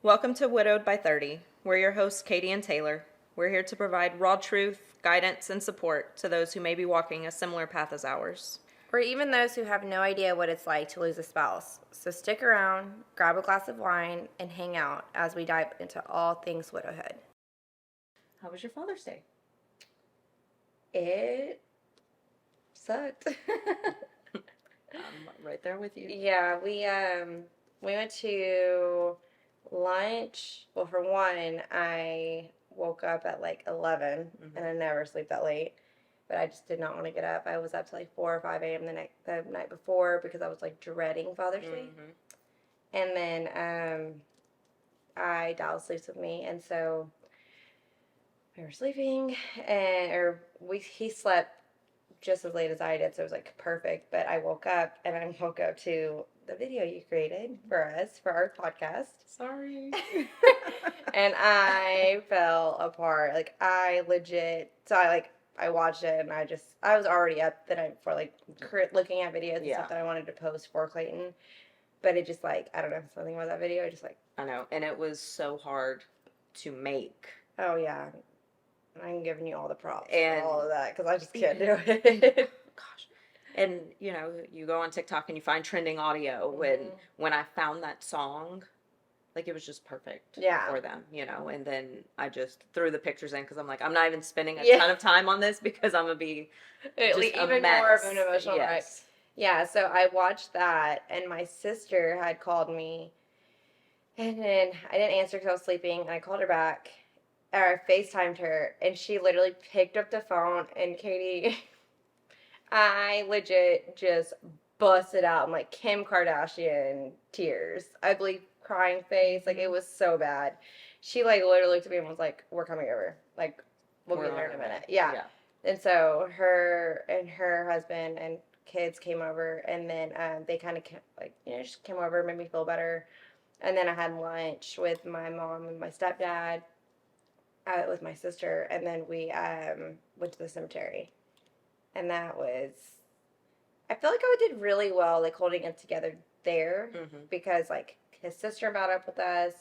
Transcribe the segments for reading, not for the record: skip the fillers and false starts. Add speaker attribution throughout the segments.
Speaker 1: Welcome to Widowed by 30. We're your hosts, Katey and Taylor. We're here to provide raw truth, guidance, and support to those who may be walking a similar path as ours.
Speaker 2: Or even those who have no idea what it's like to lose a spouse. So stick around, grab a glass of wine, and hang out as we dive into all things widowhood.
Speaker 1: How was your Father's Day?
Speaker 2: It sucked.
Speaker 1: I'm right there with you.
Speaker 2: Yeah, we went to lunch. Well, for one, I woke up at like 11, and I never sleep that late. But I just did not want to get up. I was up to like 4 or 5 a.m. the night before because I was like dreading Father's Day. And then Dallas sleeps with me, and so we were sleeping, he slept just as late as I did, so it was like perfect. But I woke up, and I woke up to the video you created for us for our podcast.
Speaker 1: Sorry.
Speaker 2: And I fell apart. Like I watched it, and I was already up the night before, like looking at videos and stuff that I wanted to post for Clayton. But it just like, I don't know, something about that video, just like.
Speaker 1: I know, and it was so hard to make.
Speaker 2: Oh, yeah. I'm giving you all the props
Speaker 1: and
Speaker 2: for all of that, because I just can't do it.
Speaker 1: Gosh. And, you go on TikTok and you find trending audio. When I found that song, like, it was just perfect for them, and then I just threw the pictures in because I'm like, I'm not even spending a ton of time on this because I'm going to be just
Speaker 2: even more of an emotional wreck. Yeah, so I watched that, and my sister had called me, and then I didn't answer because I was sleeping, and I called her back, or I FaceTimed her, and she literally picked up the phone, and Katie, I legit just busted out in like Kim Kardashian tears. Ugly crying face, like it was so bad. She like literally looked at me and was like, "We're coming over. Like, we'll be there in a minute." Yeah. And so her and her husband and kids came over, and then they kind of just came over, made me feel better. And then I had lunch with my mom and my stepdad, with my sister, and then we went to the cemetery. And that was, I feel like I did really well, like holding it together there, because like his sister met up with us.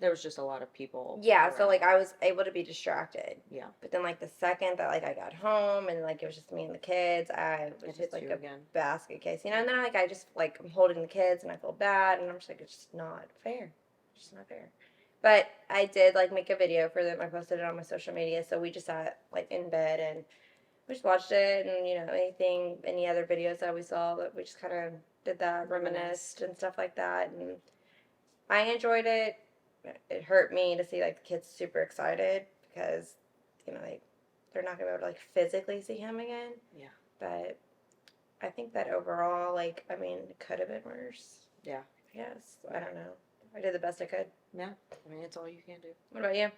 Speaker 1: There was just a lot of people.
Speaker 2: Yeah,
Speaker 1: around.
Speaker 2: So like I was able to be distracted.
Speaker 1: Yeah.
Speaker 2: But then like the second that like I got home and like it was just me and the kids, I was just like a basket case, And then like I just like I'm holding the kids and I feel bad and I'm just like, it's just not fair. It's just not fair. But I did like make a video for them. I posted it on my social media. So we just sat like in bed and we just watched it, and any other videos that we saw, that we just kind of did that, reminisced and stuff like that, and I enjoyed it. It hurt me to see like the kids super excited because, they're not gonna be able to like physically see him again.
Speaker 1: Yeah.
Speaker 2: But I think that overall, like, I mean, it could have been worse.
Speaker 1: Yeah.
Speaker 2: Yes. I don't know. I did the best I could.
Speaker 1: Yeah. I mean, it's all you can do.
Speaker 2: What about you?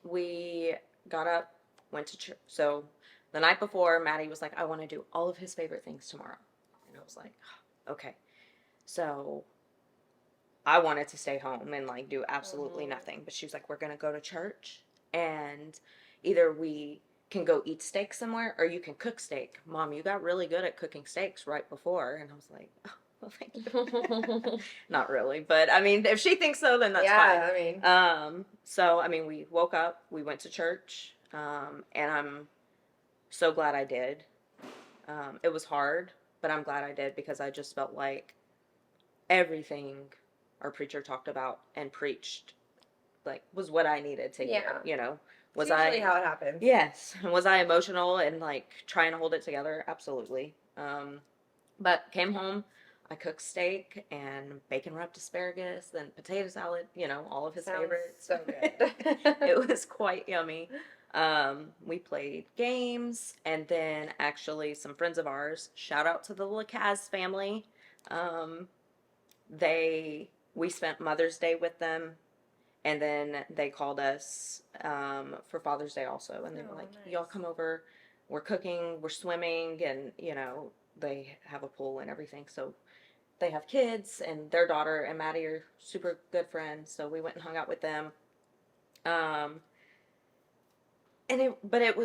Speaker 1: We got up, went to church. So the night before, Maddie was like, I want to do all of his favorite things tomorrow. And I was like, oh, okay. So I wanted to stay home and like do absolutely nothing. But she was like, we're going to go to church and either we can go eat steak somewhere or you can cook steak. Mom, you got really good at cooking steaks right before. And I was like, oh, well, thank you. Not really, but I mean, if she thinks so, then that's fine.
Speaker 2: Yeah, I mean.
Speaker 1: So, I mean, we woke up, we went to church, and I'm so glad I did. It was hard, but I'm glad I did because I just felt like everything our preacher talked about and preached, like, was what I needed to hear, Was
Speaker 2: it's usually how it happens.
Speaker 1: Yes. Was I emotional and, like, trying to hold it together? Absolutely. But came home. I cooked steak and bacon wrapped asparagus and potato salad, all of his favorites.
Speaker 2: So good.
Speaker 1: It was quite yummy. We played games, and then actually some friends of ours, shout out to the Lacaz family. We spent Mother's Day with them, and then they called us for Father's Day also, and they were like, nice. Y'all come over, we're cooking, we're swimming, and, they have a pool and everything, so they have kids, and their daughter and Maddie are super good friends, so we went and hung out with them. It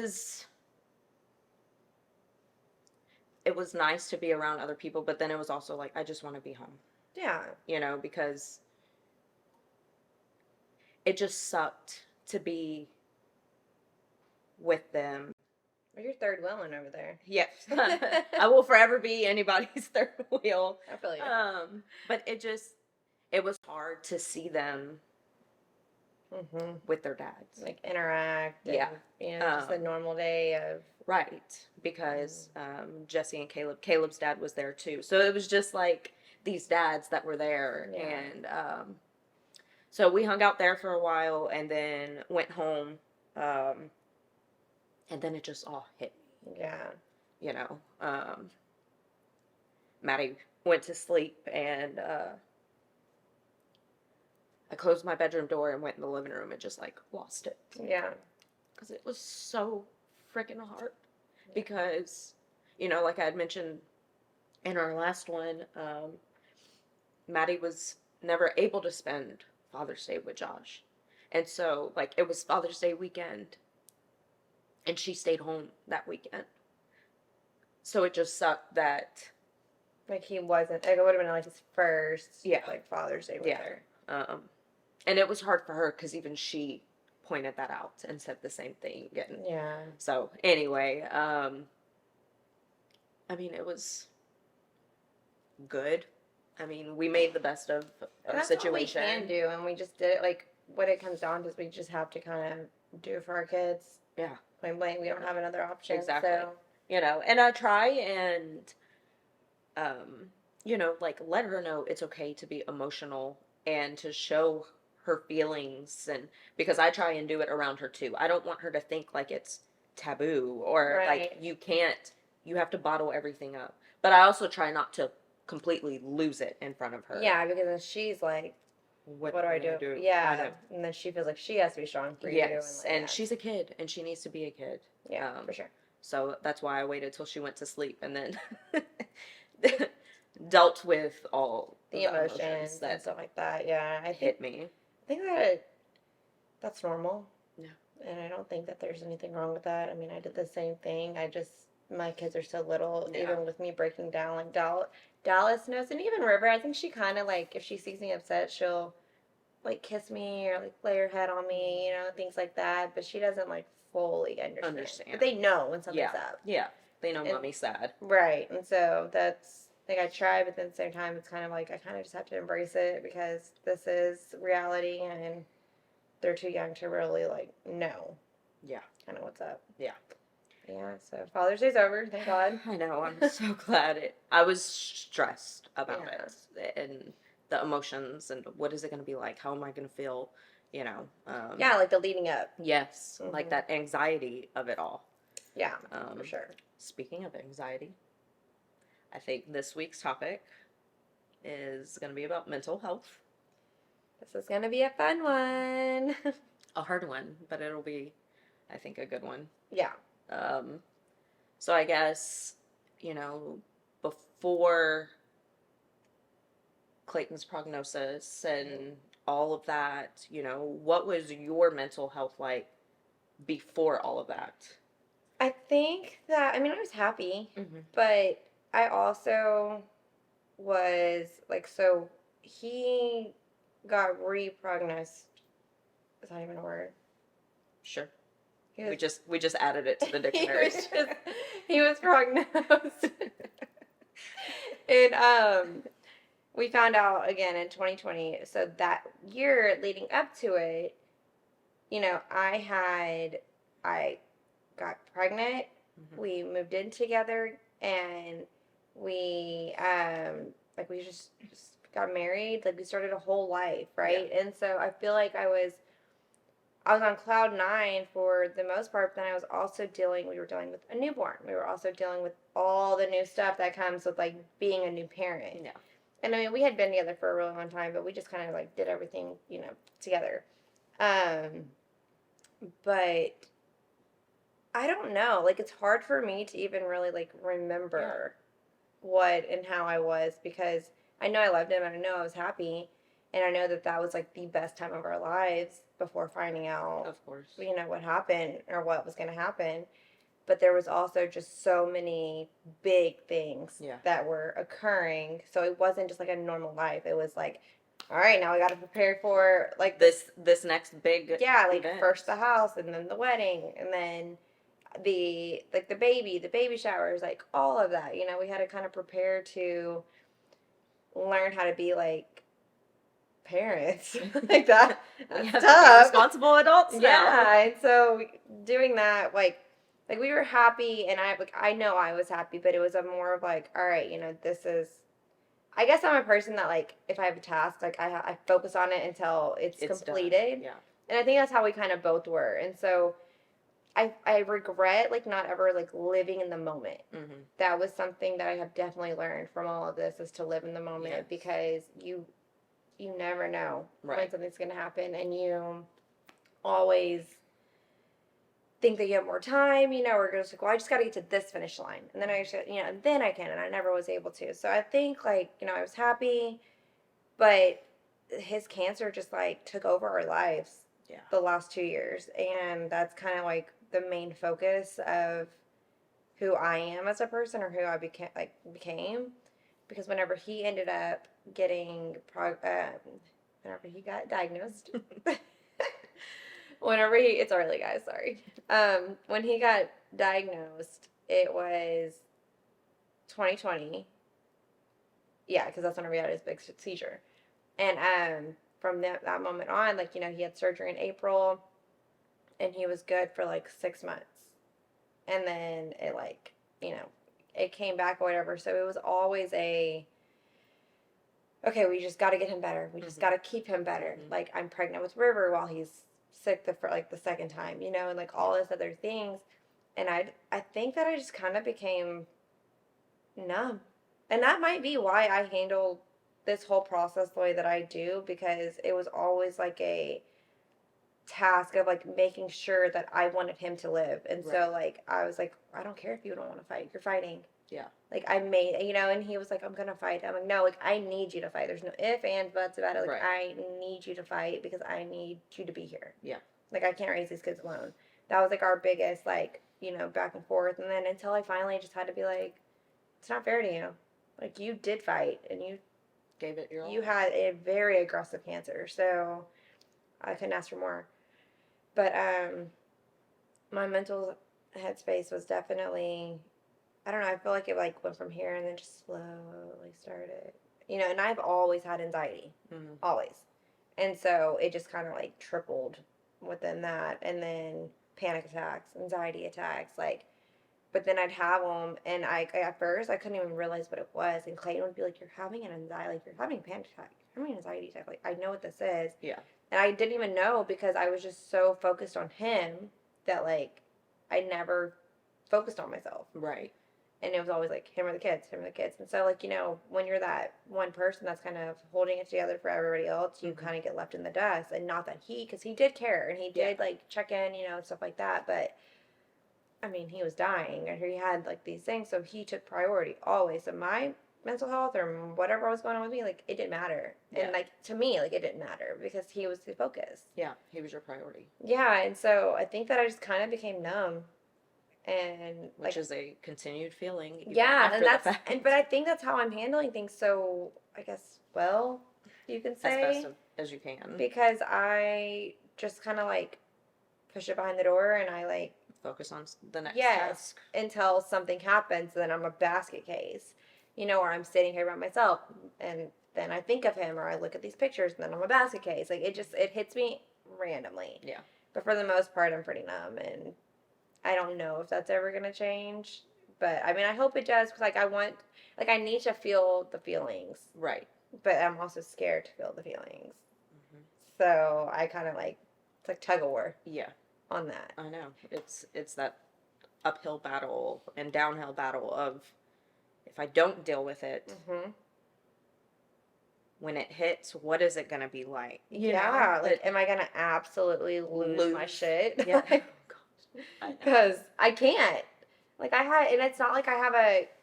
Speaker 1: was nice to be around other people, but then it was also like, I just want to be home.
Speaker 2: Yeah.
Speaker 1: Because it just sucked to be with them.
Speaker 2: Well, you're third wheeling over there.
Speaker 1: Yes. I will forever be anybody's third wheel.
Speaker 2: I feel you.
Speaker 1: But it was hard to see them with their dads.
Speaker 2: Like interact. And,
Speaker 1: Yeah.
Speaker 2: Just a normal day of.
Speaker 1: Right. Because Jesse and Caleb's dad was there too. So it was just like these dads that were there.
Speaker 2: Yeah.
Speaker 1: And so we hung out there for a while and then went home. And then it just all hit me.
Speaker 2: Yeah.
Speaker 1: Maddie went to sleep and I closed my bedroom door and went in the living room and just like lost it.
Speaker 2: Yeah.
Speaker 1: Because it was so freaking hard. Because, like I had mentioned in our last one, Maddie was never able to spend Father's Day with Josh. And so, like, it was Father's Day weekend. And she stayed home that weekend. So it just sucked that.
Speaker 2: Like, he wasn't. Like, it would have been like his first,
Speaker 1: Yeah.
Speaker 2: like, Father's Day with her.
Speaker 1: And it was hard for her because even she pointed that out and said the same thing again.
Speaker 2: Yeah.
Speaker 1: So, anyway, it was good. We made the best of our situation.
Speaker 2: That's all we can do, and we just did it. Like, what it comes down to is we just have to kind of do it for our kids.
Speaker 1: Yeah.
Speaker 2: Plain blank. We don't have another option.
Speaker 1: Exactly.
Speaker 2: So.
Speaker 1: And I try and, like, let her know it's okay to be emotional and to show her feelings, and because I try and do it around her too. I don't want her to think like it's taboo or like you have to bottle everything up. But I also try not to completely lose it in front of her.
Speaker 2: Yeah, because then she's like, what do I do? Yeah, and then she feels like she has to be strong for you.
Speaker 1: Yes, and she's a kid, and she needs to be a kid.
Speaker 2: Yeah, for sure.
Speaker 1: So that's why I waited till she went to sleep, and then dealt with all
Speaker 2: the emotions and stuff like that. Yeah, I
Speaker 1: hit me.
Speaker 2: I think that's normal. Yeah, and I don't think that there's anything wrong with that. I did the same thing. My kids are so little, even with me breaking down, like Dallas knows, and even River, I think she kind of, like, if she sees me upset, she'll, like, kiss me or, like, lay her head on me, things like that, but she doesn't, like, fully understand. But they know when something's up.
Speaker 1: Yeah, they know mommy's sad.
Speaker 2: Right, and so that's, like, I try, but then at the same time, it's kind of like, I kind of just have to embrace it, because this is reality, and they're too young to really, like, know.
Speaker 1: Yeah.
Speaker 2: Kind of what's up.
Speaker 1: Yeah.
Speaker 2: Yeah, so Father's Day's over, thank God.
Speaker 1: I know, I'm so glad I was stressed about it, and the emotions, and what is it going to be like? How am I going to feel?
Speaker 2: Yeah, like the leading up.
Speaker 1: Yes, like that anxiety of it all.
Speaker 2: Yeah, for sure.
Speaker 1: Speaking of anxiety, I think this week's topic is going to be about mental health.
Speaker 2: This is going to be a fun one.
Speaker 1: A hard one, but it'll be, I think, a good one.
Speaker 2: Yeah.
Speaker 1: So I guess, before Clayton's prognosis and all of that, what was your mental health like before all of that?
Speaker 2: I think that, I was happy, but I also was, like, so he got reprognosed. Is that even a word?
Speaker 1: Sure. We just added it to the dictionary.
Speaker 2: he was prognosed. And we found out again in 2020. So that year leading up to it, I got pregnant. We moved in together, and we we just got married. Like, we started a whole life, right? Yeah. And so I feel like I was on cloud 9 for the most part, but then I was also we were dealing with a newborn. We were also dealing with all the new stuff that comes with, like, being a new parent. Yeah. And we had been together for a really long time, but we just kind of, like, did everything, together. But I don't know. Like, it's hard for me to even really, like, remember what and how I was, because I know I loved him, and I know I was happy, and I know that was, like, the best time of our lives before finding out,
Speaker 1: of course,
Speaker 2: what happened or what was going to happen. but there was also just so many big things
Speaker 1: Yeah.
Speaker 2: that were occurring. So it wasn't just like a normal life. It was like, all right, now we got to prepare for like
Speaker 1: this next big
Speaker 2: yeah, like
Speaker 1: event.
Speaker 2: first the house and then the wedding and then the baby showers, like all of that. You know, we had to kind of prepare to learn how to be like parents like that.
Speaker 1: We
Speaker 2: That's
Speaker 1: have to be
Speaker 2: tough.
Speaker 1: responsible adults now.
Speaker 2: Yeah, and so doing that, like we were happy, and I know I was happy, but it was a more of like, all right, you know, this is. I guess I'm a person that like if I have a task, like I focus on it until it's completed.
Speaker 1: Done. Yeah.
Speaker 2: And I think that's how we kind of both were, and so I regret like not ever like living in the moment.
Speaker 1: Mm-hmm.
Speaker 2: That was something that I have definitely learned from all of this is to live in the moment because you never know when something's gonna happen, and you always think that you have more time, you know, or just like, well, I just got to get to this finish line, and then I should, you know, and then I can, and I never was able to. So I think like, you know, I was happy, but his cancer just like took over our lives.
Speaker 1: Yeah.
Speaker 2: The last 2 years, and that's kind of like the main focus of who I am as a person or who I became, because whenever he ended up getting whenever he got diagnosed. Whenever it's early, guys, sorry. When he got diagnosed, it was 2020. Yeah, because that's whenever he had his big seizure. And from that moment on, like, you know, he had surgery in April, and he was good for like 6 months. And then it, like, you know, it came back or whatever. So it was always okay, we just got to get him better. We just got to keep him better. Mm-hmm. Like, I'm pregnant with River while he's sick for like the second time, you know, and like all this other things. And I think that I just kind of became numb. And that might be why I handled this whole process the way that I do, because it was always like a task of like making sure that I wanted him to live. And so like I was like, I don't care if you don't want to fight, you're fighting.
Speaker 1: Yeah.
Speaker 2: Like I made, you know, and he was like, I'm gonna fight. I'm like, no, like I need you to fight. There's no if, and, buts about it. Like I need you to fight because I need you to be here.
Speaker 1: Yeah.
Speaker 2: Like I can't raise these kids alone. That was like our biggest like, you know, back and forth. And then until I finally just had to be like, it's not fair to you. Like you did fight and you
Speaker 1: gave it your all.
Speaker 2: You had a very aggressive cancer, so I couldn't ask for more. But my mental headspace was definitely, I don't know, I feel like it like went from here and then just slowly started. You know, and I've always had anxiety. Mm-hmm. Always. And so it just kind of like tripled within that, and then panic attacks, anxiety attacks, like, but then I'd have them, and at first I couldn't even realize what it was, and Clayton would be like, you're having an anxiety, like, you're having a panic attack, you're having an anxiety attack, like, I know what this is.
Speaker 1: Yeah.
Speaker 2: And I didn't even know because I was just so focused on him that, like, I never focused on myself.
Speaker 1: Right.
Speaker 2: And it was always like, him or the kids, him or the kids. And so, like, you know, when you're that one person that's kind of holding it together for everybody else, you kind of get left in the dust. And not that because he did care and he did, like, check in, you know, and stuff like that. But, I mean, he was dying and he had, like, these things. So he took priority always. So my mental health or whatever was going on with me, like, it didn't matter. Yeah. And, like, to me, like, it didn't matter because he was the focus.
Speaker 1: Yeah, he was your priority.
Speaker 2: Yeah, and so I think that I just kind of became numb. And
Speaker 1: which is a continued feeling.
Speaker 2: Yeah, and but I think that's how I'm handling things. So I guess you can say
Speaker 1: as best as you can,
Speaker 2: because I just kind of like push it behind the door and I like
Speaker 1: focus on the next task
Speaker 2: until something happens. Then I'm a basket case, you know, or I'm sitting here by myself and then I think of him or I look at these pictures and then I'm a basket case. Like it hits me randomly.
Speaker 1: Yeah,
Speaker 2: but for the most part, I'm pretty numb and I don't know if that's ever going to change, but I mean, I hope it does because, I need to feel the feelings.
Speaker 1: Right.
Speaker 2: But I'm also scared to feel the feelings. Mm-hmm. So I kind of it's like tug of war.
Speaker 1: Yeah.
Speaker 2: On that.
Speaker 1: I know. It's that uphill battle and downhill battle of if I don't deal with it, when it hits, what is it going to be like?
Speaker 2: Yeah. Am I going to absolutely lose my shit?
Speaker 1: Yeah.
Speaker 2: Because I can't. And it's not like I have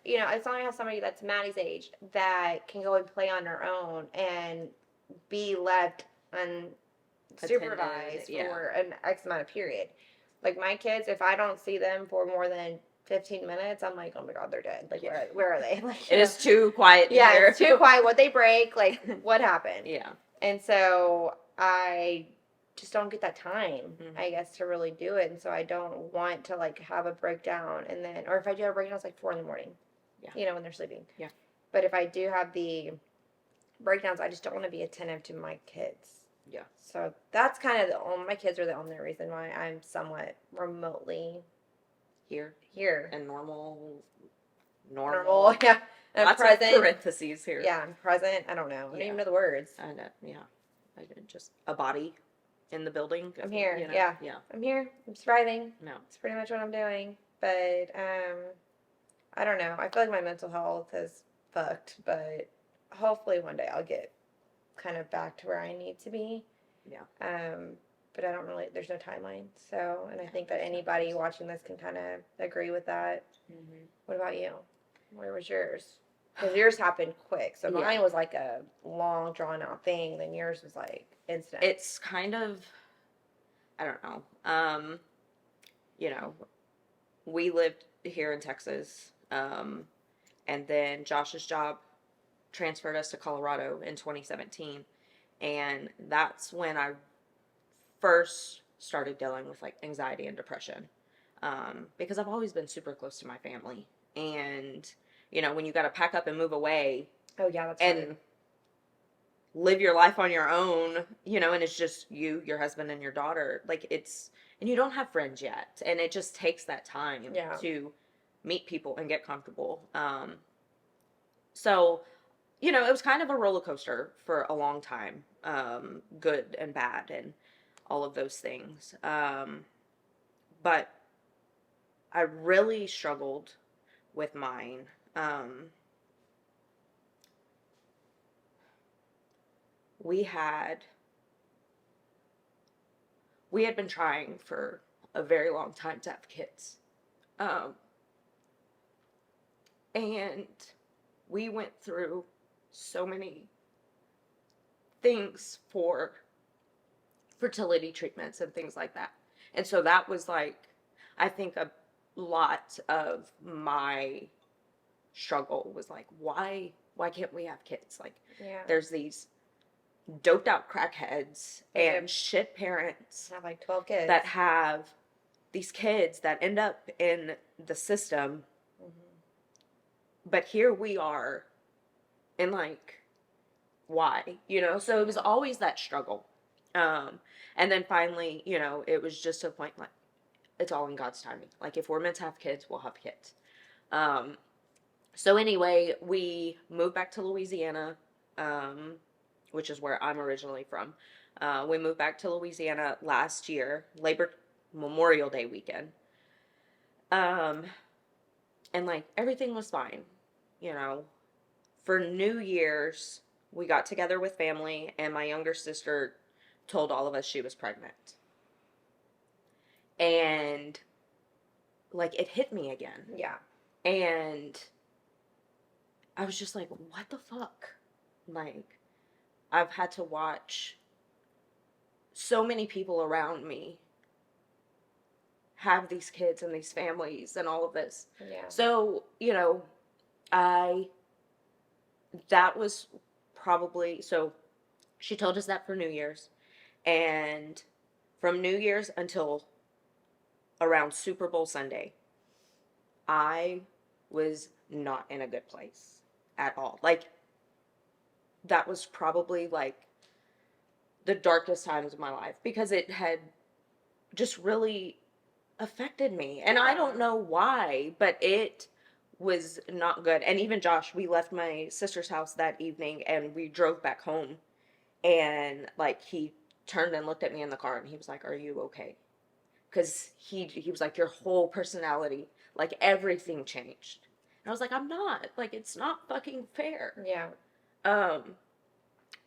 Speaker 2: it's not like I have somebody that's Maddie's age that can go and play on their own and be left unsupervised for an X amount of period. Like my kids, if I don't see them for more than 15 minutes, I'm like, oh my God, they're dead. Like, where are they? Like,
Speaker 1: it is too quiet
Speaker 2: yeah,
Speaker 1: here.
Speaker 2: it's too quiet. What they break? Like, what happened?
Speaker 1: Yeah.
Speaker 2: And so I just don't get that time,
Speaker 1: Mm-hmm.
Speaker 2: I guess, to really do it. And so I don't want to like have a breakdown and then, or if I do have a breakdown, it's like 4 a.m.
Speaker 1: Yeah.
Speaker 2: You know, when they're sleeping.
Speaker 1: Yeah.
Speaker 2: But if I do have the breakdowns, I just don't want to be attentive to my kids.
Speaker 1: Yeah.
Speaker 2: So that's kind of my kids are the only reason why I'm somewhat remotely here.
Speaker 1: And normal,
Speaker 2: Yeah. And
Speaker 1: lots
Speaker 2: present.
Speaker 1: of parentheses here.
Speaker 2: Yeah, I'm present. I don't know. I don't even know the words.
Speaker 1: I know. Yeah. I just a body in the building.
Speaker 2: I'm here.
Speaker 1: You know?
Speaker 2: Yeah.
Speaker 1: Yeah.
Speaker 2: I'm here. I'm surviving.
Speaker 1: No.
Speaker 2: It's pretty much what I'm doing. But I don't know. I feel like my mental health is fucked, but hopefully one day I'll get kind of back to where I need to be.
Speaker 1: Yeah.
Speaker 2: But I don't really, there's no timeline. So, and I think that anybody watching this can kind of agree with that.
Speaker 1: Mm-hmm.
Speaker 2: What about you? Where was yours? Because yours happened quick. So mine was like a long, drawn out thing. Then yours was like instant.
Speaker 1: It's kind of, I don't know. You know, we lived here in Texas. And then Josh's job transferred us to Colorado in 2017. And that's when I first started dealing with like anxiety and depression. Because I've always been super close to my family. And, you know, when you got to pack up and move away.
Speaker 2: Oh, yeah, that's
Speaker 1: and
Speaker 2: hard.
Speaker 1: Live your life on your own, you know, and it's just you, your husband, and your daughter. Like, it's, and you don't have friends yet. And it just takes that time to meet people and get comfortable. So, you know, it was kind of a roller coaster for a long time, good and bad and all of those things. But I really struggled with mine. We had been trying for a very long time to have kids. And we went through so many things for fertility treatments and things like that. And so that was like, I think a lot of my struggle was like, why can't we have kids? Like, there's these doped out crackheads and shit parents
Speaker 2: have like 12 kids
Speaker 1: that have these kids that end up in the system. But here we are and like, why, you know? So it was always that struggle. And then finally, you know, it was just a point like, it's all in God's timing. Like, if we're meant to have kids, we'll have kids. So anyway, we moved back to Louisiana, which is where I'm originally from. We moved back to Louisiana last year, Memorial Day weekend. And like, everything was fine, you know. For New Year's, we got together with family, and my younger sister told all of us she was pregnant. And like, it hit me again.
Speaker 2: Yeah.
Speaker 1: And I was just like, what the fuck? Like, I've had to watch so many people around me have these kids and these families and all of this.
Speaker 2: Yeah.
Speaker 1: So, you know, that was probably, so she told us that for New Year's. And from New Year's until around Super Bowl Sunday, I was not in a good place at all. Like, that was probably like the darkest times of my life, because it had just really affected me. And I don't know why, but it was not good. And even Josh, we left my sister's house that evening and we drove back home, and like, he turned and looked at me in the car and he was like, "Are you okay?" Because he was like, your whole personality, like, everything changed. And I was like, I'm not. Like, it's not fucking fair.
Speaker 2: Yeah.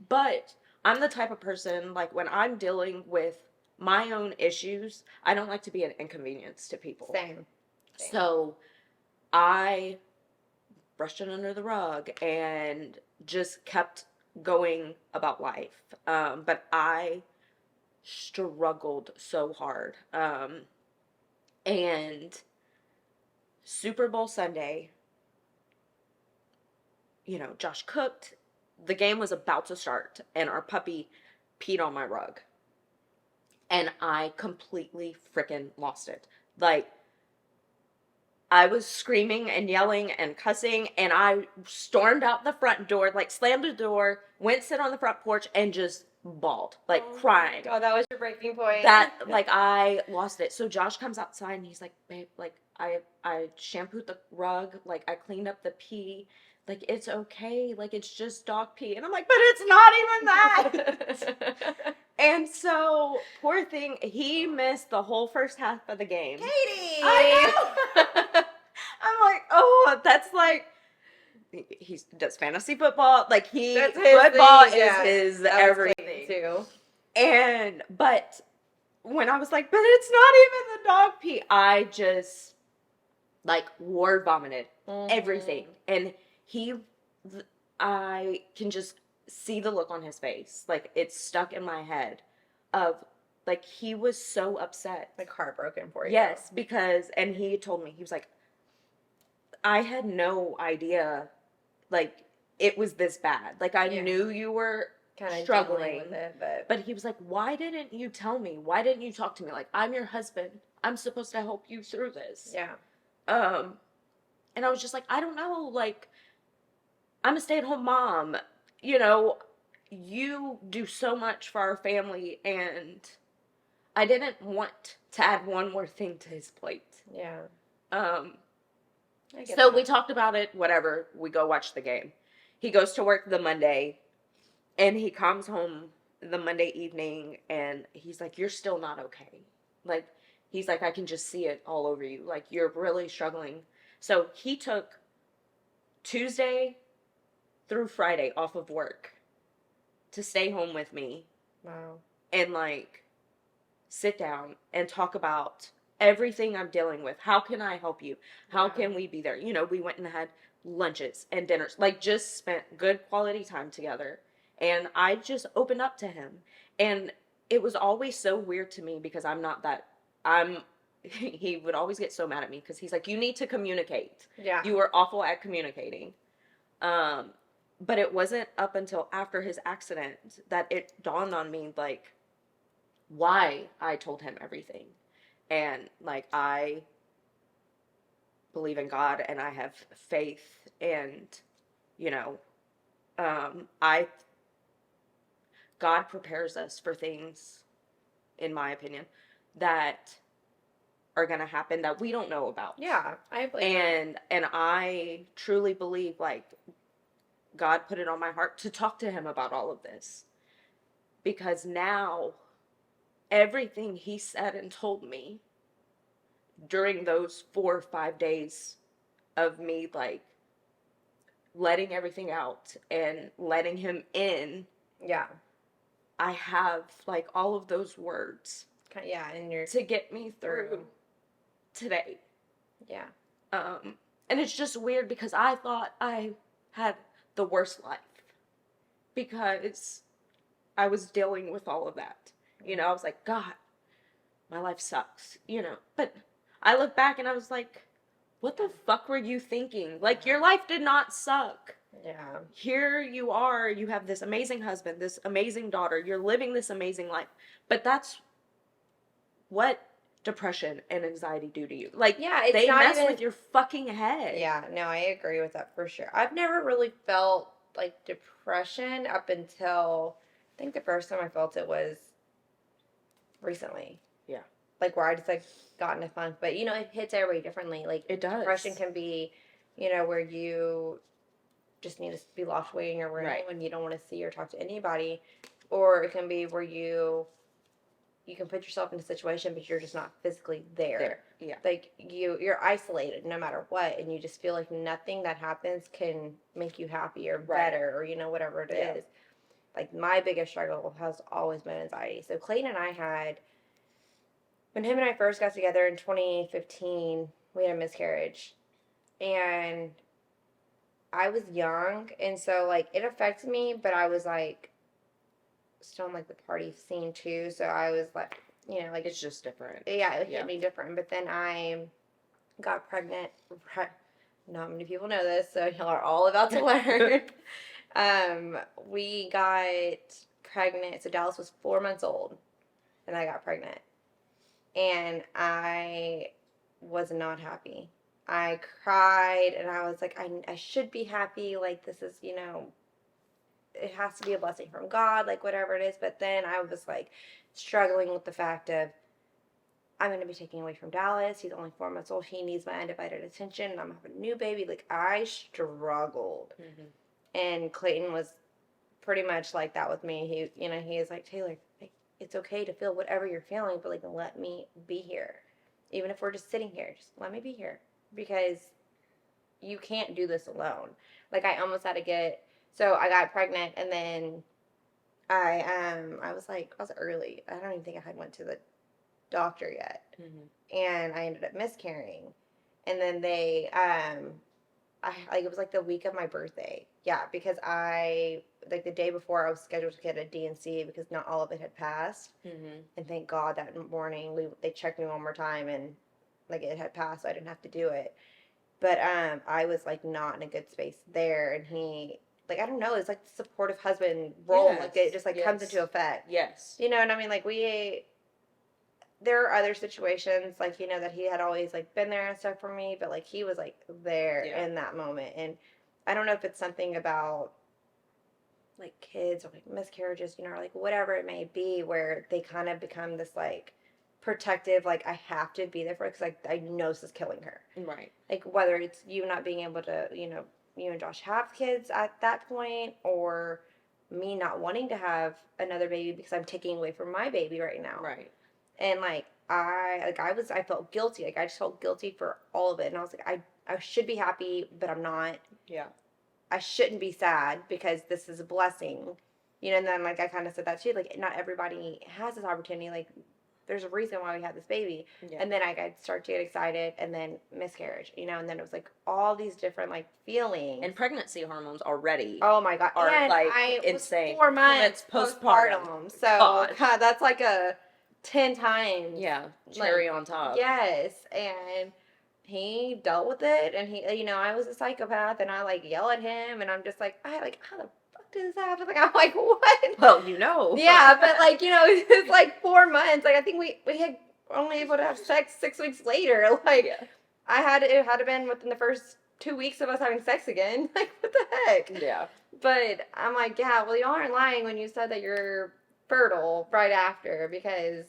Speaker 1: But I'm the type of person, like, when I'm dealing with my own issues, I don't like to be an inconvenience to people.
Speaker 2: Same.
Speaker 1: So I brushed it under the rug and just kept going about life. But I struggled so hard. And Super Bowl Sunday, Josh cooked. The game was about to start, and our puppy peed on my rug. And I completely freaking lost it. Like, I was screaming and yelling and cussing, and I stormed out the front door, like slammed the door, went sit on the front porch, and just bawled, like crying.
Speaker 2: Oh, that was your breaking point.
Speaker 1: That, like, I lost it. So Josh comes outside and he's like, babe, like, I shampooed the rug, like, I cleaned up the pee, like, it's okay, like, it's just dog pee. And I'm like, but it's not even that. And so, poor thing, he missed the whole first half of the game.
Speaker 2: Katie!
Speaker 1: I know! I'm like, oh, that's like, he does fantasy football. Like, football is his everything.
Speaker 2: Too.
Speaker 1: But when I was like, but it's not even the dog pee, I just, like, word vomited everything. And I can just see the look on his face. Like, it's stuck in my head of, like, he was so upset.
Speaker 2: Like, heartbroken for you.
Speaker 1: Yes, because, and he told me, he was like, I had no idea, like, it was this bad. Like, I knew you were kind of struggling
Speaker 2: with it,
Speaker 1: but he was like, why didn't you tell me? Why didn't you talk to me? Like, I'm your husband. I'm supposed to help you through this.
Speaker 2: Yeah.
Speaker 1: And I was just like, I don't know. Like, I'm a stay-at-home mom. You do so much for our family, and I didn't want to add one more thing to his plate.
Speaker 2: Yeah.
Speaker 1: So we talked about it, whatever. We go watch the game. He goes to work the Monday, and he comes home the Monday evening, and he's like, you're still not okay. Like, he's like, I can just see it all over you. Like, you're really struggling. So he took Tuesday through Friday off of work to stay home with me.
Speaker 2: Wow.
Speaker 1: And, like, sit down and talk about everything I'm dealing with. How can I help you? How can we be there? We went and had lunches and dinners. Like, just spent good quality time together. And I just opened up to him. And it was always so weird to me because he would always get so mad at me because he's like, you need to communicate.
Speaker 2: Yeah.
Speaker 1: You are awful at communicating. But it wasn't up until after his accident that it dawned on me, like, why I told him everything. And, like, I believe in God and I have faith and, God prepares us for things, in my opinion, that are going to happen that we don't know about.
Speaker 2: Yeah, I believe
Speaker 1: and I truly believe, like, God put it on my heart to talk to him about all of this. Because now, everything he said and told me during those 4 or 5 days of me, like, letting everything out and letting him in.
Speaker 2: Yeah.
Speaker 1: I have, like, all of those words.
Speaker 2: Yeah,
Speaker 1: to get me through today.
Speaker 2: Yeah.
Speaker 1: And it's just weird because I thought I had the worst life because I was dealing with all of that. I was like, God, my life sucks, But I look back and I was like, what the fuck were you thinking? Like, your life did not suck.
Speaker 2: Yeah.
Speaker 1: Here you are, you have this amazing husband, this amazing daughter, you're living this amazing life. But that's what depression and anxiety do to you. Like, they mess with your fucking head.
Speaker 2: Yeah, no, I agree with that for sure. I've never really felt, like, depression up until, I think the first time I felt it was recently.
Speaker 1: Yeah.
Speaker 2: Like, where I just, like, got in a funk. But, it hits everybody differently. Like,
Speaker 1: it does.
Speaker 2: Depression can be, where you just need to be locked away in your room and you don't want to see or talk to anybody. Or it can be where you can put yourself in a situation, but you're just not physically there.
Speaker 1: Yeah.
Speaker 2: Like, you're isolated no matter what, and you just feel like nothing that happens can make you happy or better or, whatever it is. Like, my biggest struggle has always been anxiety. So Clayton and I had, when him and I first got together in 2015, we had a miscarriage. And I was young, and so, like, it affected me, but I was, like, still in, like, the party scene, too, so I was, like, you know, like
Speaker 1: it's just different.
Speaker 2: Yeah, it hit me different. But then I got pregnant. Not many people know this, so y'all are all about to learn. We got pregnant. So Dallas was 4 months old, and I got pregnant, and I was not happy. I cried, and I was like, I should be happy. Like, this is, it has to be a blessing from God, like, whatever it is. But then I was, like, struggling with the fact of, I'm going to be taken away from Dallas. He's only 4 months old. He needs my undivided attention. And I'm having a new baby. Like, I struggled. Mm-hmm. And Clayton was pretty much like that with me. He is like, Taylor, like, it's okay to feel whatever you're feeling, but, like, let me be here. Even if we're just sitting here, just let me be here. Because you can't do this alone. Like, I almost had to so I got pregnant, and then I was early. I don't even think I had went to the doctor yet. Mm-hmm. And I ended up miscarrying. And then it was like the week of my birthday. Yeah, because the day before I was scheduled to get a D&C because not all of it had passed. Mm-hmm. And thank God that morning they checked me one more time and like it had passed, so I didn't have to do it. But I was like not in a good space there, and he, like, I don't know, it's like the supportive husband role. Yes. Like it just like comes into effect. Yes. You know what I mean? Like there are other situations, like, that he had always, like, been there and stuff for me, but, like, he was, like, there in that moment. And I don't know if it's something about, like, kids or, like, miscarriages, or, like, whatever it may be, where they kind of become this, like, protective, like, I have to be there for it because, like, I know this is killing her. Right. Like, whether it's you not being able to, you and Josh have kids at that point, or me not wanting to have another baby because I'm taking away from my baby right now. Right. And, like, I felt guilty. Like, I just felt guilty for all of it. And I was like, I should be happy, but I'm not. Yeah. I shouldn't be sad because this is a blessing. And then, like, I kind of said that too. Like, not everybody has this opportunity. Like, there's a reason why we had this baby. Yeah. And then I started to get excited, and then miscarriage, and then it was, like, all these different, like, feelings. And pregnancy hormones already. Oh, my God. Are, and like, I insane. Was 4 months postpartum. So, God, that's like a 10 times. Yeah, cherry on top. Yes, and he dealt with it, and he, I was a psychopath, and I, like, yell at him, and I'm just like, how the fuck did this happen? Like, I'm like, what? Well, Yeah, but, like, it's like 4 months. Like, I think we had only able to have sex 6 weeks later. Like, yeah. It had to been within the first 2 weeks of us having sex again. Like, what the heck? Yeah. But I'm like, yeah, well, you aren't lying when you said that you're fertile right after, because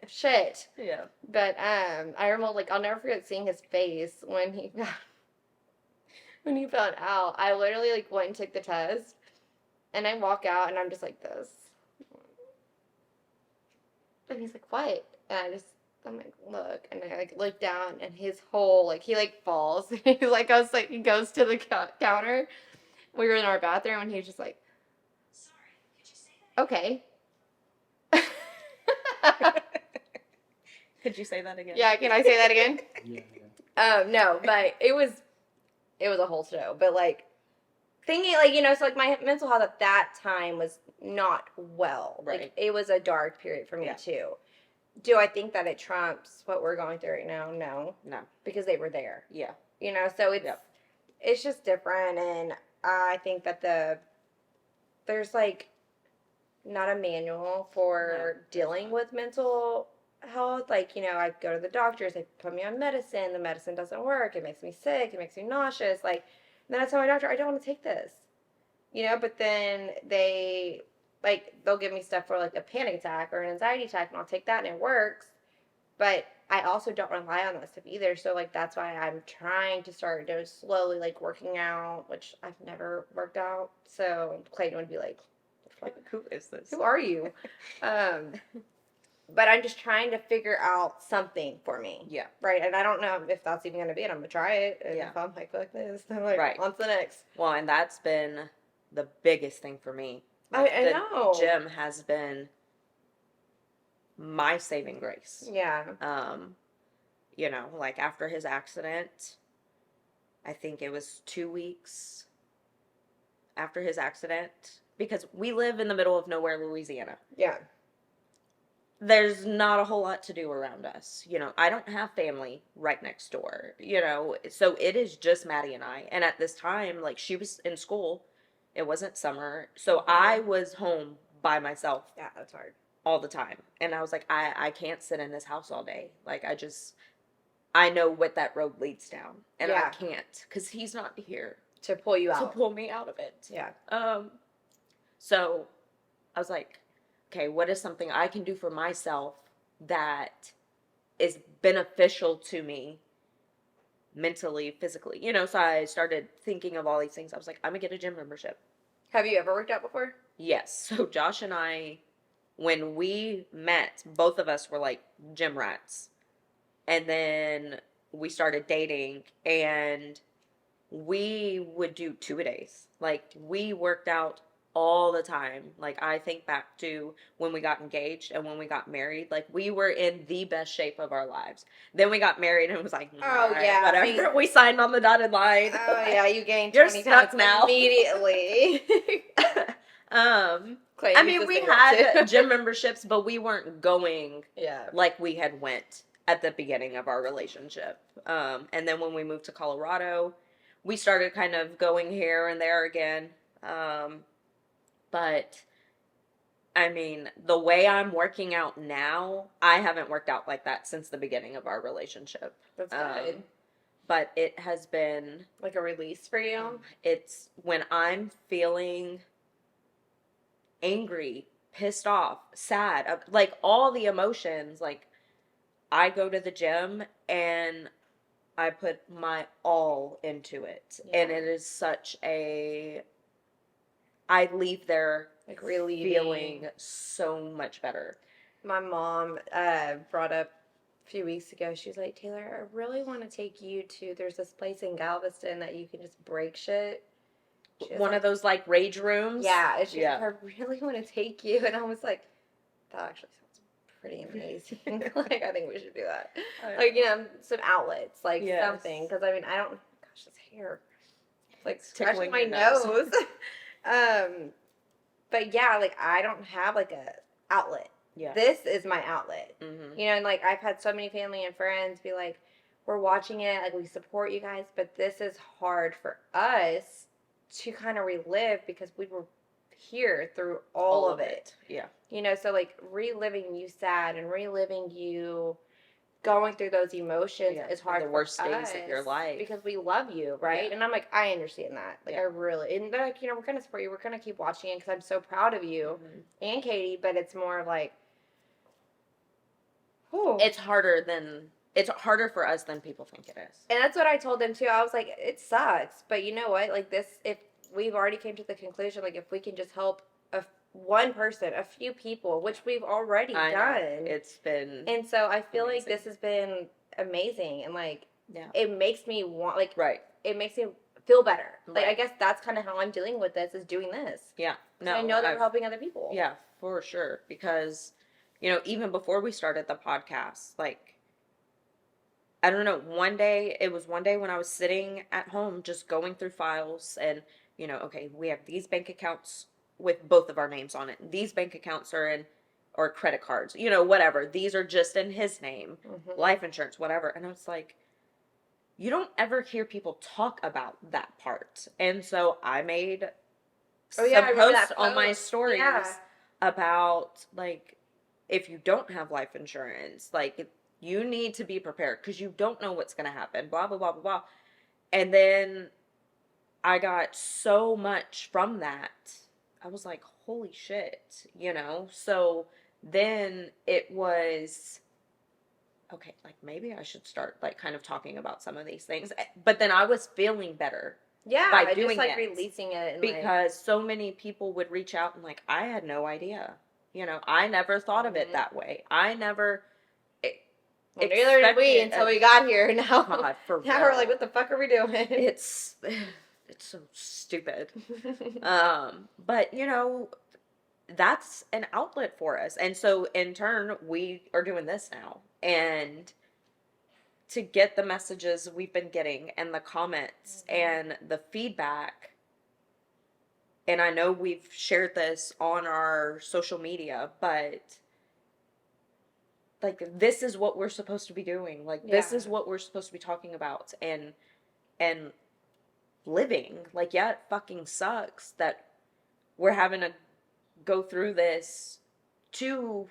Speaker 2: shit. Yeah. But I remember, like, I'll never forget seeing his face when he found out. I literally, like, went and took the test, and I walk out, and I'm just like this, and he's like, what? And I'm like, look, and I, like, look down, and his whole, like, he, like, falls. He, like, he goes to the counter. We were in our bathroom, and he was just like, sorry, could you say that? Okay. Could you say that again? Yeah, can I say that again? Yeah. No, but it was a whole show. But, like, thinking, like, so, like, my mental health at that time was not well. Right. Like, it was a dark period for me, too. Do I think that it trumps what we're going through right now? No. No. Because they were there. Yeah. So it's just different, and I think that there's, like, not a manual for dealing with mental health. Like, I go to the doctors, they put me on medicine, the medicine doesn't work, it makes me sick, it makes me nauseous. Like, then I tell my doctor, I don't want to take this. But then they'll give me stuff for, like, a panic attack or an anxiety attack, and I'll take that and it works. But I also don't rely on that stuff either. So, like, that's why I'm trying to start slowly, like, working out, which I've never worked out. So Clayton would be like, who is this? Who are you? But I'm just trying to figure out something for me. Yeah. Right. And I don't know if that's even going to be it. I'm going to try it. And if I'm like, fuck this, then I'm like, right. On to the next. Well, and that's been the biggest thing for me. Like, I know. The gym has been my saving grace. Yeah. Like, after his accident, I think it was 2 weeks after his accident, because we live in the middle of nowhere, Louisiana. Yeah.
Speaker 1: there's not a whole lot to do around us. I don't have family right next door, so it is just Maddie and I. And at this time, like, she was in school. It wasn't summer. So I was home by myself.
Speaker 2: Yeah, that's hard.
Speaker 1: All the time. And I was like, I can't sit in this house all day. Like, I know what that road leads down. And I can't, because he's not here.
Speaker 2: To pull you out.
Speaker 1: To pull me out of it.
Speaker 2: Yeah.
Speaker 1: So I was like, okay, what is something I can do for myself that is beneficial to me mentally, physically? So I started thinking of all these things. I was like, I'm going to get a gym membership.
Speaker 2: Have you ever worked out before?
Speaker 1: Yes. So Josh and I, when we met, both of us were like gym rats. And then we started dating, and we would do 2-a-days. Like, we worked out all the time. Like, I think back to when we got engaged and when we got married. Like, we were in the best shape of our lives. Then we got married and it was like,
Speaker 2: oh yeah,
Speaker 1: whatever. We signed on the dotted line.
Speaker 2: Oh yeah, you gained 20
Speaker 1: You're
Speaker 2: pounds
Speaker 1: stuck now.
Speaker 2: Immediately.
Speaker 1: I mean, we had gym memberships, but we weren't going like we had went at the beginning of our relationship. And then when we moved to Colorado, we started kind of going here and there again. But I mean, the way I'm working out now, I haven't worked out like that since the beginning of our relationship.
Speaker 2: That's good.
Speaker 1: But it has been
Speaker 2: like a release for you.
Speaker 1: It's when I'm feeling angry, pissed off, sad, like all the emotions, like, I go to the gym and I put my all into it. Yeah. And it is such I leave there
Speaker 2: like really
Speaker 1: feeling so much better.
Speaker 2: My mom brought up a few weeks ago, she was like, Taylor, I really want to take you to, there's this place in Galveston that you can just break shit.
Speaker 1: One of those, like, rage rooms?
Speaker 2: Yeah. And she's like, I really want to take you. And I was like, that actually sounds pretty amazing. Like, I think we should do that. Like, some outlets, like something. Because, I mean, I don't, gosh, this hair. It's like scratching my nose. But yeah, like, I don't have, like, a outlet. Yeah. This is my outlet. Mm-hmm. And, like, I've had so many family and friends be like, we're watching it, like, we support you guys, but this is hard for us to kind of relive because we were here through all of it.
Speaker 1: Yeah.
Speaker 2: So, like, reliving you sad and reliving you going through those emotions is hard for us. The worst days of your life. Because we love you, right? Yeah. And I'm like, I understand that. Like, I really, and they're like, we're going to support you. We're going to keep watching it because I'm so proud of you and Katie, but it's more like,
Speaker 1: it's harder for us than people think it is.
Speaker 2: And that's what I told them too. I was like, it sucks, but you know what? Like, this, if we've already came to the conclusion, like, if we can just help one person, a few people, which we've already done.
Speaker 1: It's been
Speaker 2: And so I feel amazing. Like this has been amazing, and like it makes me want, like, it makes me feel better. Like, I guess that's kind of how I'm dealing with this, is doing this.
Speaker 1: Yeah. No,
Speaker 2: I know that we're helping other people.
Speaker 1: Yeah, for sure. Because, even before we started the podcast, like, I don't know, one day when I was sitting at home just going through files and, okay, we have these bank accounts with both of our names on it. These bank accounts are in, or credit cards, whatever. These are just in his name, life insurance, whatever. And I was like, you don't ever hear people talk about that part. And so I made some posts on my stories about, like, if you don't have life insurance, like, you need to be prepared because you don't know what's going to happen, blah, blah, blah, blah, blah. And then I got so much from that. I was like, holy shit, So then it was, okay, like, maybe I should start, like, kind of talking about some of these things. But then I was feeling better.
Speaker 2: Yeah, by doing just, like, releasing it. And
Speaker 1: because so many people would reach out and, like, I had no idea. I never thought of it that way. I never...
Speaker 2: Well, neither did we until we got here. Now,
Speaker 1: God, for
Speaker 2: now we're like, what the fuck are we doing?
Speaker 1: It's so stupid. But that's an outlet for us, and so in turn, we are doing this now, and to get the messages we've been getting and the comments and the feedback. And I know we've shared this on our social media, but like, this is what we're supposed to be doing. Like, this is what we're supposed to be talking about and living. Like, yeah, it fucking sucks that we're having to go through this to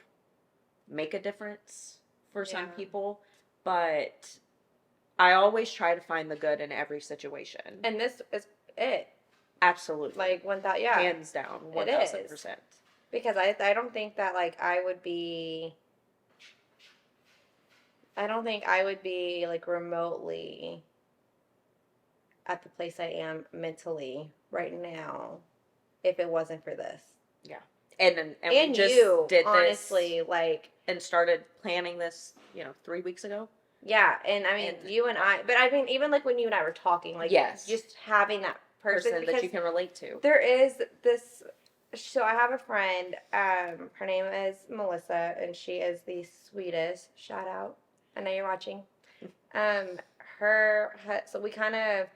Speaker 1: make a difference for some people, but I always try to find the good in every situation.
Speaker 2: And this is it.
Speaker 1: Absolutely.
Speaker 2: Like,
Speaker 1: hands down, 1000%.
Speaker 2: Because I don't think that, like, I don't think I would be, like, remotely at the place I am mentally right now if it wasn't for this.
Speaker 1: Yeah. And we just
Speaker 2: you,
Speaker 1: did
Speaker 2: honestly,
Speaker 1: this,
Speaker 2: like,
Speaker 1: and started planning this, 3 weeks ago.
Speaker 2: Yeah, and I mean, you and I, but I mean, even like when you and I were talking, like, just having that person
Speaker 1: that you can relate to.
Speaker 2: There is this. So I have a friend. Her name is Melissa, and she is the sweetest. Shout out! I know you're watching. So we kind of.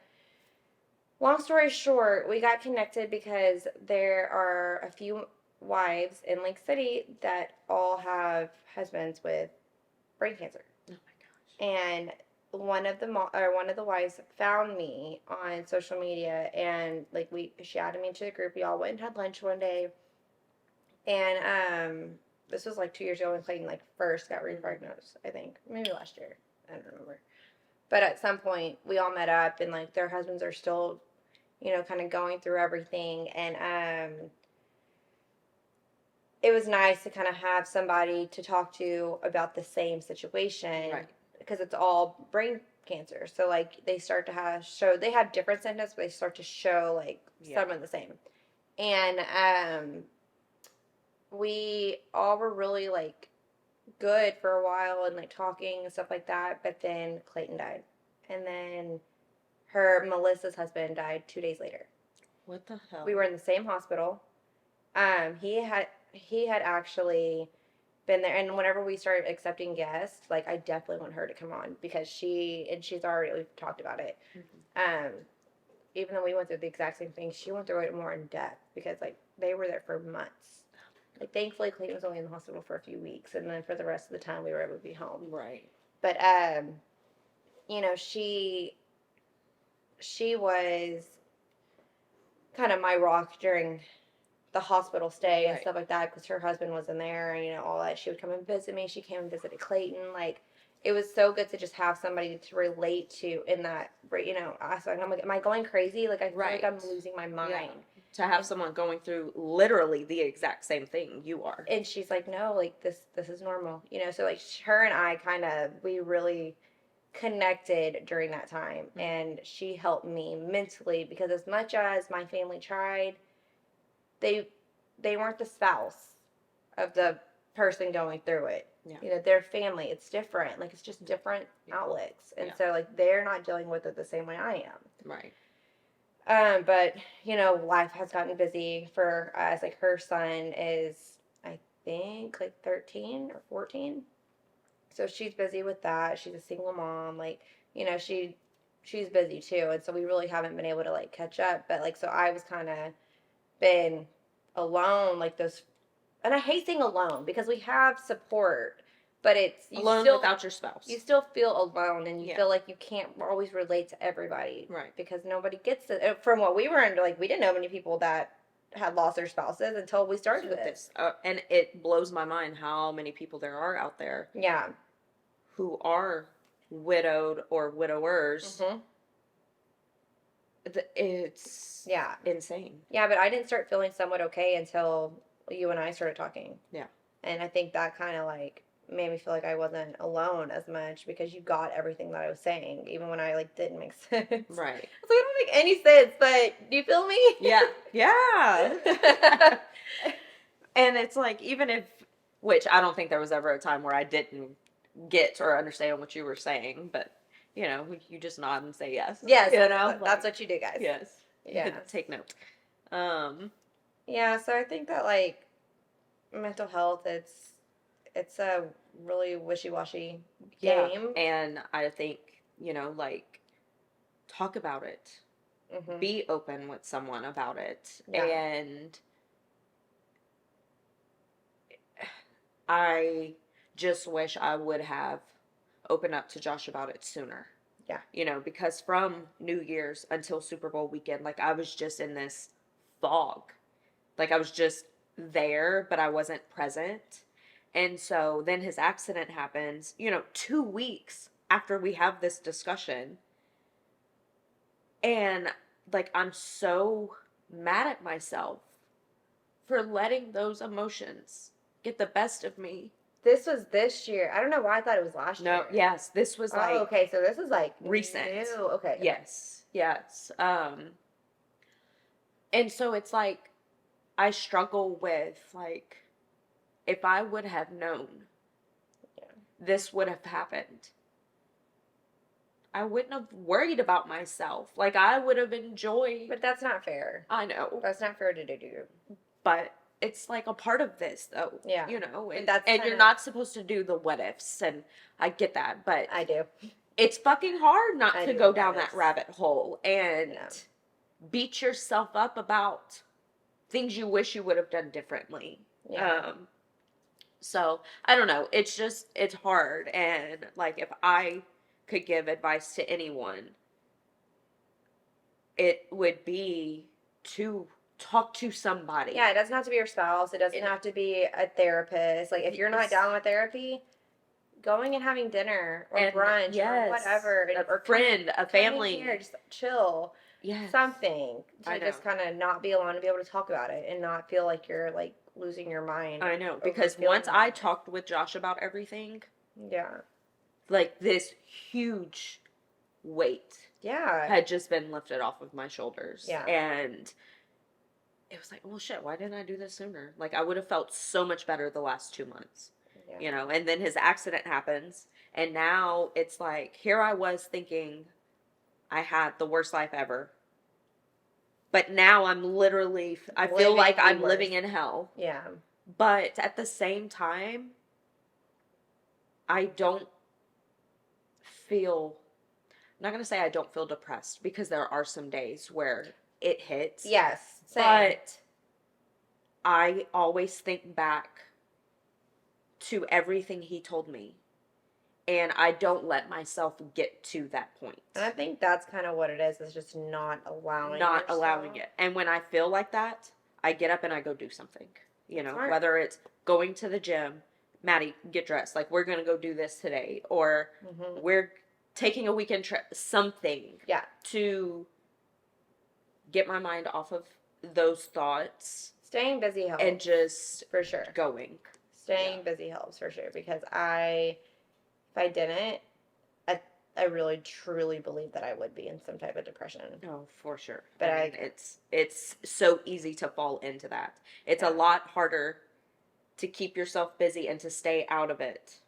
Speaker 2: Long story short, we got connected because there are a few wives in Lake City that all have husbands with brain cancer.
Speaker 1: Oh my gosh.
Speaker 2: And one of the wives found me on social media, and like she added me to the group. We all went and had lunch one day, and this was like 2 years ago when Clayton like first got re-diagnosed. I think maybe last year. I don't remember. But at some point, we all met up, and like their husbands are still, kind of going through everything, and it was nice to kind of have somebody to talk to about the same situation.
Speaker 1: Right.
Speaker 2: Because it's all brain cancer. So, like, they start to they have different symptoms, but they start to show, like, some of the same. And we all were really, like, good for a while and, like, talking and stuff like that. But then Clayton died. And then Melissa's husband died 2 days later.
Speaker 1: What the hell?
Speaker 2: We were in the same hospital. He had actually been there, and whenever we started accepting guests, like, I definitely want her to come on because she's already, we've talked about it. Mm-hmm. Even though we went through the exact same thing, she went through it more in depth because, like, they were there for months. Like, thankfully, Clayton was only in the hospital for a few weeks, and then for the rest of the time, we were able to be home.
Speaker 1: Right.
Speaker 2: But she was kind of my rock during the hospital stay and stuff like that because her husband wasn't there and all that. She would come and visit me. She came and visited Clayton. Like, it was so good to just have somebody to relate to in that, aspect. I'm like, am I going crazy? Like, I feel like I'm losing my mind. Yeah.
Speaker 1: To have someone going through literally the exact same thing you are.
Speaker 2: And she's like, no, like, this is normal. So like her and I we really connected during that time. Mm-hmm. And she helped me mentally because as much as my family tried, they weren't the spouse of the person going through it. Yeah. Their family, it's different. Like, it's just different outlets. And so, like, they're not dealing with it the same way I am.
Speaker 1: Right.
Speaker 2: But, life has gotten busy for us. Like, her son is, I think, like 13 or 14. So she's busy with that. She's a single mom. Like, she's busy too. And so we really haven't been able to, like, catch up. But, like, so I was kind of been alone, like, those, and I hate saying alone because we have support, but it's
Speaker 1: alone without your spouse.
Speaker 2: You still feel alone, and you feel like you can't always relate to everybody,
Speaker 1: right? Because
Speaker 2: nobody gets it. From what we were into, like, we didn't know many people that had lost their spouses until we started this.
Speaker 1: And it blows my mind how many people there are out there, who are widowed or widowers. Mm-hmm. It's insane.
Speaker 2: Yeah, but I didn't start feeling somewhat okay until you and I started talking. Yeah. And I think that kind of, like, made me feel like I wasn't alone as much because you got everything that I was saying, even when I, like, didn't make sense. Right. I was like, I don't make any sense, but do you feel me?
Speaker 1: Yeah. Yeah. And it's like, which I don't think there was ever a time where I didn't get or understand what you were saying, but you just nod and say yes.
Speaker 2: Yes. That's what you do, guys.
Speaker 1: Yes. Yeah. Take note.
Speaker 2: Yeah, so I think that, like, mental health, it's a really wishy-washy game.
Speaker 1: Yeah. And I think, like, talk about it. Mm-hmm. Be open with someone about it. Yeah. And just wish I would have opened up to Josh about it sooner.
Speaker 2: Yeah.
Speaker 1: You know, because from New Year's until Super Bowl weekend, like I was just in this fog. Like I was just there, but I wasn't present. And so then his accident happens, 2 weeks after we have this discussion. And like I'm so mad at myself for letting those emotions get the best of me.
Speaker 2: This was this year. I don't know why I thought it was last year.
Speaker 1: No, yes, this was like
Speaker 2: okay, so this is like
Speaker 1: recent.
Speaker 2: New. Okay.
Speaker 1: Yes. Yes. And so it's like I struggle with like if I would have known this would have happened, I wouldn't have worried about myself. Like I would have enjoyed.
Speaker 2: But that's not fair.
Speaker 1: I know.
Speaker 2: That's not fair to do.
Speaker 1: But it's like a part of this though.
Speaker 2: Yeah.
Speaker 1: And you're not supposed to do the what ifs, and I get that, but
Speaker 2: I do.
Speaker 1: It's fucking hard not to go down that rabbit hole and beat yourself up about things you wish you would have done differently.
Speaker 2: Yeah.
Speaker 1: So I don't know. It's hard. And like, if I could give advice to anyone, it would be to talk to somebody.
Speaker 2: Yeah, it doesn't have to be your spouse. It doesn't have to be a therapist. Like, if you're not down with therapy, going and having dinner or brunch or whatever.
Speaker 1: A friend, a family.
Speaker 2: Here, just chill.
Speaker 1: Yes.
Speaker 2: Something to just kind of not be alone and be able to talk about it and not feel like you're like losing your mind.
Speaker 1: I know, because once I talked with Josh about everything, like this huge weight had just been lifted off of my shoulders.
Speaker 2: Yeah.
Speaker 1: And it was like, well, shit, why didn't I do this sooner? Like, I would have felt so much better the last 2 months. Yeah. And then his accident happens, and now it's like, here I was thinking I had the worst life ever. But now I'm literally, I feel like I'm living in hell.
Speaker 2: Yeah.
Speaker 1: But at the same time, I don't feel, I'm not going to say I don't feel depressed, because there are some days where it hits.
Speaker 2: Yes. Same.
Speaker 1: But I always think back to everything he told me, and I don't let myself get to that point.
Speaker 2: And I think that's kind of what it is just not allowing
Speaker 1: it. And when I feel like that, I get up and I go do something.
Speaker 2: Smart.
Speaker 1: Whether it's going to the gym, Maddie, get dressed, like we're going to go do this today, or we're taking a weekend trip, something to get my mind off of those thoughts.
Speaker 2: Staying busy helps.
Speaker 1: And just
Speaker 2: for sure
Speaker 1: going.
Speaker 2: Staying busy helps for sure, because if I didn't, I really truly believe that I would be in some type of depression.
Speaker 1: No, for sure.
Speaker 2: But
Speaker 1: I mean, it's so easy to fall into that. It's a lot harder to keep yourself busy and to stay out of it.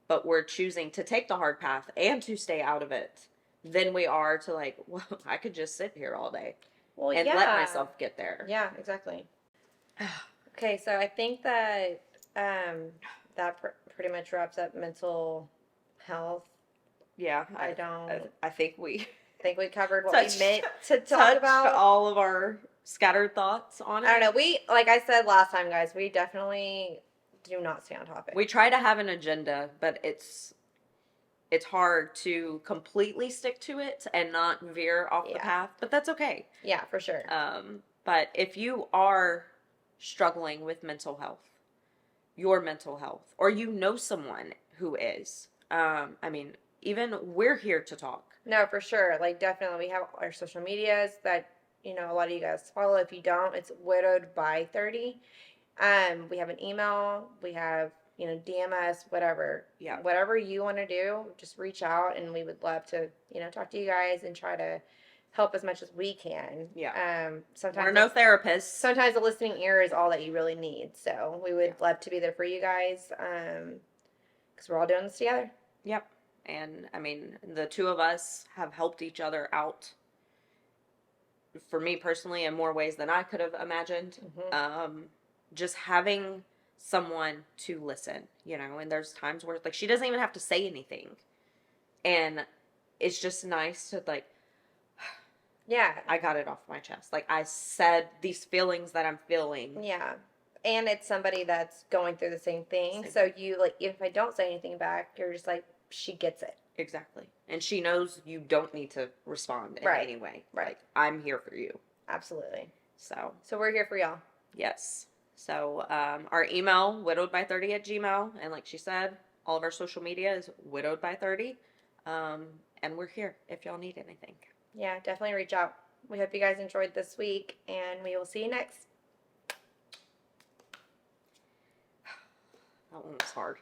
Speaker 1: But we're choosing to take the hard path and to stay out of it than we are to like, well, I could just sit here all day and let myself get there.
Speaker 2: Yeah, exactly. Okay, so I think that that pretty much wraps up mental health.
Speaker 1: Yeah, I think we
Speaker 2: covered what we meant to talk about.
Speaker 1: All of our scattered thoughts on it.
Speaker 2: I don't know. We, like I said last time, guys, we definitely do not stay on topic.
Speaker 1: We try to have an agenda, but it's hard to completely stick to it and not veer off the path. But that's okay.
Speaker 2: Yeah, for sure.
Speaker 1: But if you are struggling with mental health, your mental health, or you know someone who is, I mean, even we're here to talk.
Speaker 2: No, for sure. Like, definitely. We have our social medias that, a lot of you guys follow. If you don't, it's widowed by 30. We have an email. We have, DM us, whatever.
Speaker 1: Yeah.
Speaker 2: Whatever you want to do, just reach out, and we would love to, talk to you guys and try to help as much as we can.
Speaker 1: Yeah.
Speaker 2: Sometimes
Speaker 1: we're no therapists.
Speaker 2: Sometimes a listening ear is all that you really need. So we would love to be there for you guys, because we're all doing this together.
Speaker 1: Yep. And I mean, the two of us have helped each other out, for me personally, in more ways than I could have imagined. Just having someone to listen, and there's times where like she doesn't even have to say anything, and it's just nice to like, I got it off my chest. Like, I said these feelings that I'm feeling.
Speaker 2: Yeah. And it's somebody that's going through the same thing.
Speaker 1: Same.
Speaker 2: So you, like, if I don't say anything back, you're just like, she gets it.
Speaker 1: Exactly. And she knows you don't need to respond in any way.
Speaker 2: Right.
Speaker 1: Like, I'm here for you.
Speaker 2: Absolutely.
Speaker 1: So
Speaker 2: we're here for y'all.
Speaker 1: Yes. So our email, widowedby30@gmail. And like she said, all of our social media is widowedby30. And we're here if y'all need anything.
Speaker 2: Yeah, definitely reach out. We hope you guys enjoyed this week, and we will see you next.
Speaker 1: That one was hard.